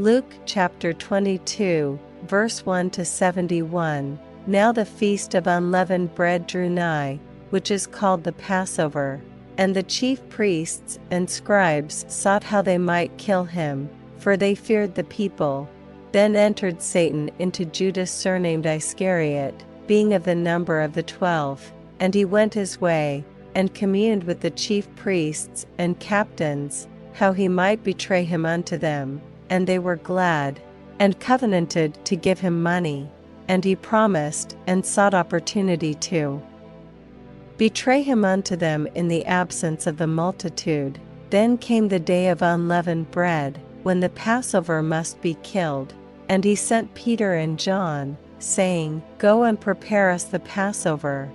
Luke chapter 22, verse 1 to 71. Now the feast of unleavened bread drew nigh, which is called the Passover. And the chief priests and scribes sought how they might kill him, for they feared the people. Then entered Satan into Judas surnamed Iscariot, being of the number of the 12. And he went his way, and communed with the chief priests and captains, how he might betray him unto them. And they were glad, and covenanted to give him money. And he promised, and sought opportunity to betray him unto them in the absence of the multitude. Then came the day of unleavened bread, when the Passover must be killed. And he sent Peter and John, saying, Go and prepare us the Passover,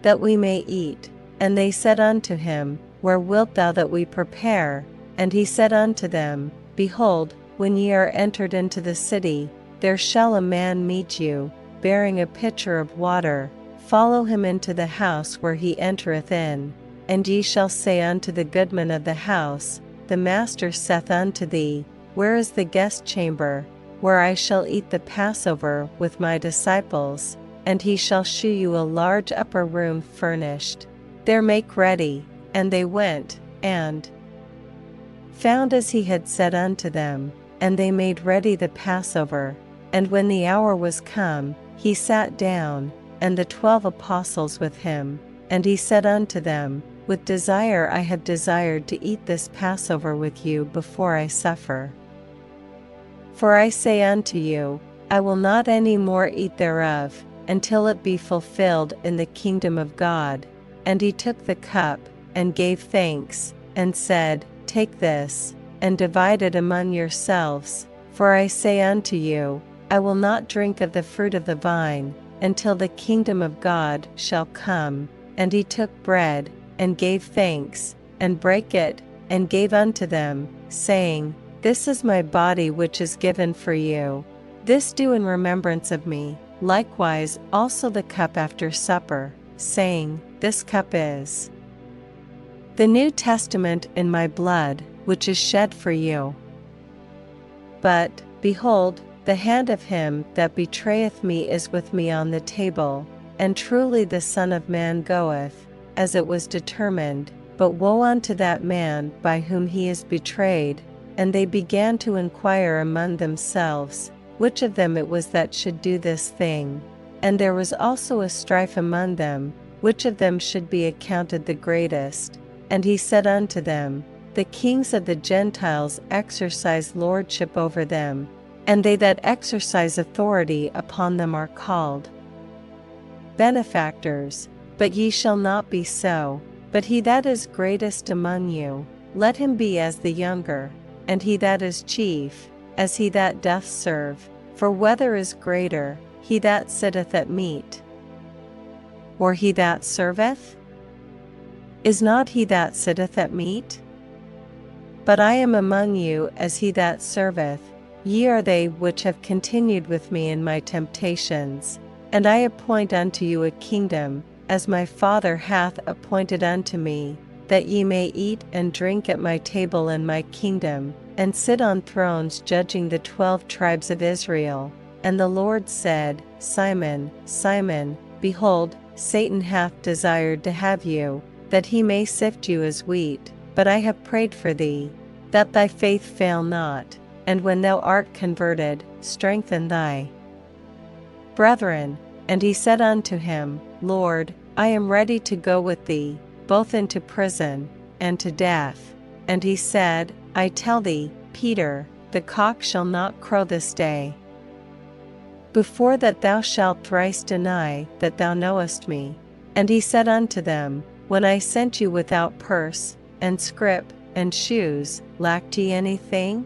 that we may eat. And they said unto him, Where wilt thou that we prepare? And he said unto them, Behold, when ye are entered into the city, there shall a man meet you, bearing a pitcher of water. Follow him into the house where he entereth in. And ye shall say unto the goodman of the house, The master saith unto thee, Where is the guest chamber, where I shall eat the Passover with my disciples? And he shall shew you a large upper room furnished. There make ready. And they went, and found as he had said unto them. And they made ready the Passover. And when the hour was come, he sat down, and the 12 apostles with him. And he said unto them, With desire I have desired to eat this Passover with you before I suffer. For I say unto you, I will not any more eat thereof, until it be fulfilled in the kingdom of God. And he took the cup, and gave thanks, and said, Take this, and divide it among yourselves. For I say unto you, I will not drink of the fruit of the vine, until the kingdom of God shall come. And he took bread, and gave thanks, and brake it, and gave unto them, saying, This is my body which is given for you. This do in remembrance of me. Likewise also the cup after supper, saying, This cup is the New Testament in my blood, which is shed for you. But, behold, the hand of him that betrayeth me is with me on the table. And truly the Son of Man goeth, as it was determined, but woe unto that man by whom he is betrayed. And they began to inquire among themselves, which of them it was that should do this thing. And there was also a strife among them, which of them should be accounted the greatest. And he said unto them, The kings of the Gentiles exercise lordship over them, and they that exercise authority upon them are called benefactors. But ye shall not be so. But he that is greatest among you, let him be as the younger, and he that is chief, as he that doth serve. For whether is greater, he that sitteth at meat, or he that serveth? Is not he that sitteth at meat? But I am among you as he that serveth. Ye are they which have continued with me in my temptations. And I appoint unto you a kingdom, as my Father hath appointed unto me, that ye may eat and drink at my table in my kingdom, and sit on thrones judging the 12 tribes of Israel. And the Lord said, Simon, Simon, behold, Satan hath desired to have you, that he may sift you as wheat. But I have prayed for thee, that thy faith fail not. And when thou art converted, strengthen thy brethren. And he said unto him, Lord, I am ready to go with thee, both into prison, and to death. And he said, I tell thee, Peter, the cock shall not crow this day, before that thou shalt thrice deny that thou knowest me. And he said unto them, When I sent you without purse, and scrip, and shoes, lacked ye anything?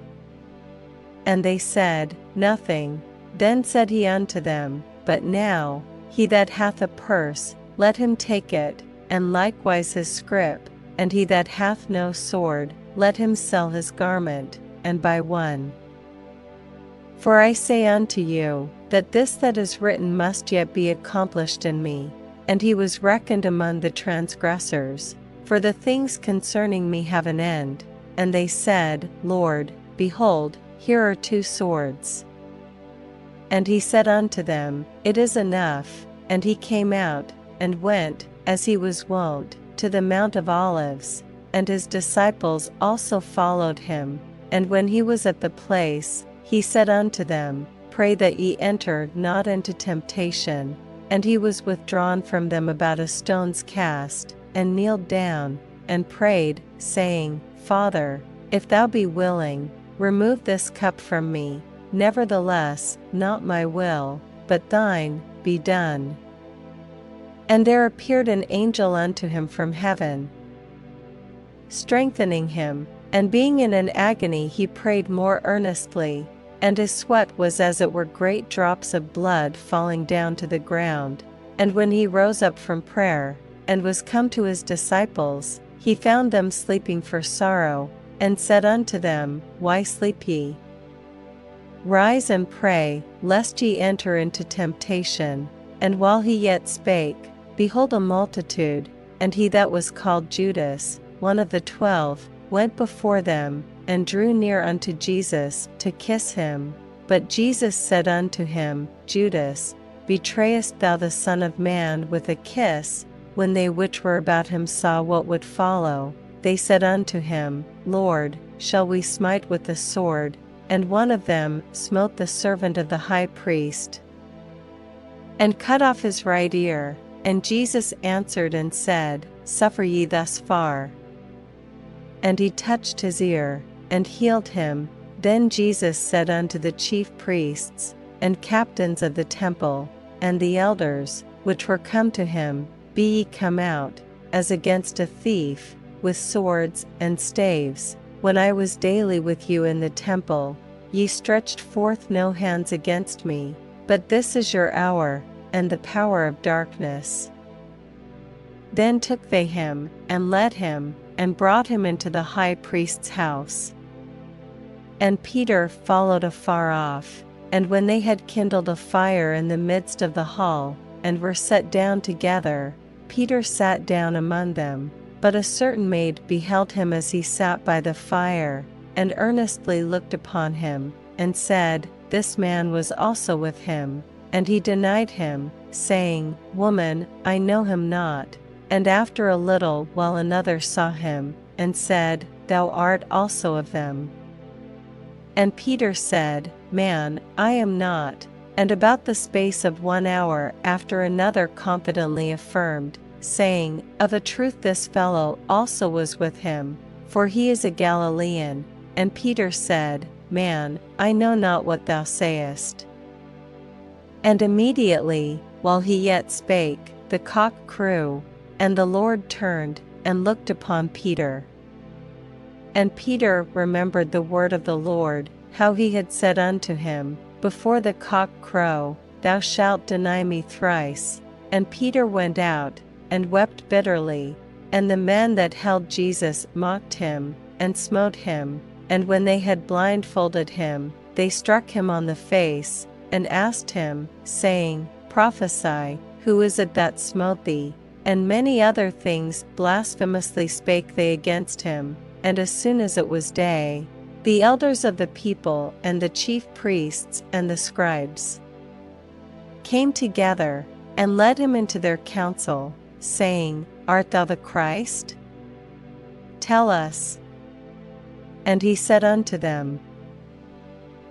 And they said, Nothing. Then said he unto them, But now, he that hath a purse, let him take it, and likewise his scrip. And he that hath no sword, let him sell his garment, and buy one. For I say unto you, that this that is written must yet be accomplished in me. And he was reckoned among the transgressors. For the things concerning me have an end. And they said, Lord, behold, Here are 2 swords. And he said unto them, It is enough. And he came out, and went, as he was wont, to the Mount of Olives, and his disciples also followed him. And when he was at the place, he said unto them, Pray that ye enter not into temptation. And he was withdrawn from them about a stone's cast, and kneeled down, and prayed, saying, Father, if thou be willing, remove this cup from me. Nevertheless, not my will, but thine, be done. And there appeared an angel unto him from heaven, strengthening him, and being in an agony he prayed more earnestly, and his sweat was as it were great drops of blood falling down to the ground. And when he rose up from prayer, and was come to his disciples, he found them sleeping for sorrow, and said unto them, Why sleep ye? Rise and pray, lest ye enter into temptation. And while he yet spake, behold, a multitude, and he that was called Judas, one of the 12, went before them, and drew near unto Jesus to kiss him. But Jesus said unto him, Judas, betrayest thou the Son of Man with a kiss? When they which were about him saw what would follow, they said unto him, Lord, shall we smite with the sword? And one of them smote the servant of the high priest, and cut off his right ear. And Jesus answered and said, Suffer ye thus far. And he touched his ear, and healed him. Then Jesus said unto the chief priests, and captains of the temple, and the elders, which were come to him, Be ye come out, as against a thief, with swords and staves. When I was daily with you in the temple, ye stretched forth no hands against me, but this is your hour, and the power of darkness. Then took they him, and led him, and brought him into the high priest's house. And Peter followed afar off. And when they had kindled a fire in the midst of the hall, and were set down together, Peter sat down among them. But a certain maid beheld him as he sat by the fire, and earnestly looked upon him, and said, This man was also with him. And he denied him, saying, Woman, I know him not. And after a little while another saw him, and said, Thou art also of them. And Peter said, Man, I am not. And about the space of 1 hour after another confidently affirmed, saying, Of a truth this fellow also was with him, for he is a Galilean. And Peter said, Man, I know not what thou sayest. And immediately, while he yet spake, the cock crew, and the Lord turned, and looked upon Peter. And Peter remembered the word of the Lord, how he had said unto him, Before the cock crow, thou shalt deny me thrice. And Peter went out, and wept bitterly. And the men that held Jesus mocked him, and smote him. And when they had blindfolded him, they struck him on the face, and asked him, saying, Prophesy, who is it that smote thee? And many other things blasphemously spake they against him. And as soon as it was day, the elders of the people and the chief priests and the scribes came together, and led him into their council, saying, Art thou the Christ? Tell us. And he said unto them,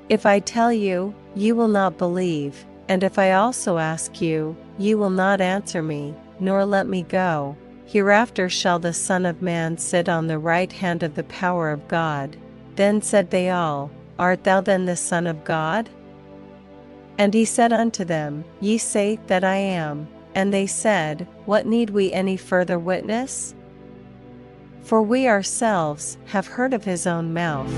If I tell you, ye will not believe, and if I also ask you, ye will not answer me, nor let me go. Hereafter shall the Son of Man sit on the right hand of the power of God. Then said they all, Art thou then the Son of God? And he said unto them, Ye say that I am. And they said, What need we any further witness? For we ourselves have heard of his own mouth.